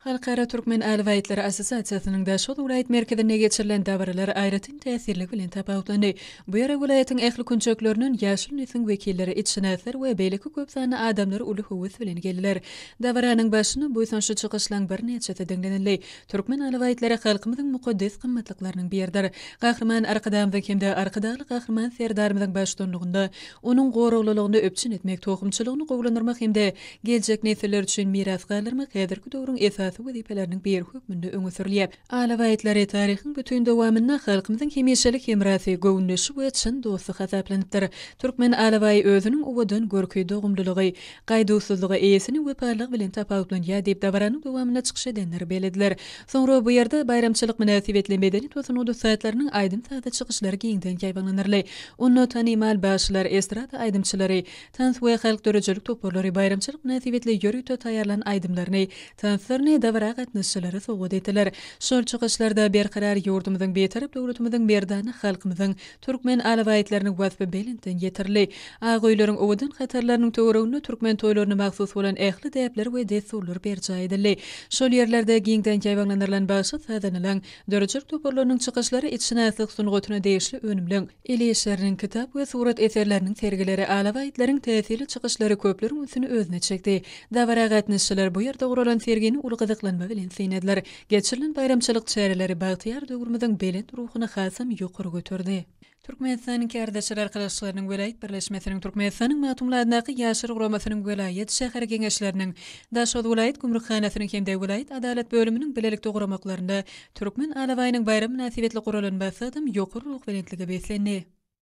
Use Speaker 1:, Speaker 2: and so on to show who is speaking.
Speaker 1: Halkara Türkmen Alawaytları Asosiasiýasynyň Daşol vilayet merkezinde geçirilen dabralar aýratyn täsirli bilen tapawutlandy. Bu ýere vilayatyň ähli künçekläriniň ýaşyl nüfin wekilleri içinäsler we beýleki köp sany adamlar uly howes bilen geldiler. Dabranyň başyny buýsanşy çykyşlaň bir neçe deňlenildi. Türkmen Alawaytlary halkymyzyň mukaddes gymmatlyklarynyň biridir. Gahrman arkadan we kimde arkadaly gahrman serdarymyzyň başçylygynda onuň goruglylygyny öpçün etmek, tohumçylygyny gowlanyrmak hemde geljek nesiller üçin miras galyrmak häzirki döwrüň esasy wezipeleriniň bir hökmünde öňe sürilýär. Alawaytlary taryhyň bütün dowamynda halkymyzyň hemişelik hemrasy, gowunuşy we çyn dosty hasaplanypdyr. Türkmen Alaway özüniň owadan görküý dogumlylygy, gaýdusuzlygy eýesini we parlak bilen tapawutlanýar diýip dabaranyň dowamyna çykyş edenler belediler. Soňra bu ýerde bayramçylyk münasibetli medeni tosunudy saatlarynyň aýdym taýda çykyşlary giňden gaýbanlanyrly. Onu tanymal başlar, estrada aýdymçylary, tans we halk dörejelik toplary bayramçylyk münasibetli ýörüýte taýýarlan aýdymlaryny, tanslarny dabara gatnaşçylary sowgat etdiler. Şol çykyşlarda berkarar ýurdumyzyň betarap döwletimiziň berdany halkymyzyň türkmen alawaytlaryny wasfy belenden ýetirli. Aýgylaryň owadan hatarlarynyň töwereginde türkmen toýlaryna magsus bolan ähli däpler we desturlar berja edildi. Şol ýerlerde giňden gaýbanlanyrlan başy sadanylan dörejelik toplarynyň çykyşlary içinäslik sunugatyna değişli önümliň. Elişeriniň kitap we surat eserleriniň sergileri alawaytlaryň täsirli çykyşlary köpleriň üstüne özüne çekdi. Dabara gatnaşçylar bu ýerde guralan sergini uly gyzyklanma bilen synediler. Geçirilen bayramçylyk çäreleri bagtyar döwrümizden belend ruhyny hasam ýokary götürdi. Türkmenistanyň kardeşler arkadaşlarynyň welayet birleşmesiniň Türkmenistanyň matumlarynaky ýaşyr guramasynyň welayet şäher geňeşleriniň Daşod welayet gümrükhanasynyň hemde welayet adalet bölüminiň bilelik doguramaklarynda Türkmen Alawaýynyň bayram münasibetli guralan basydym ýokary ruh bilenligi beslendi.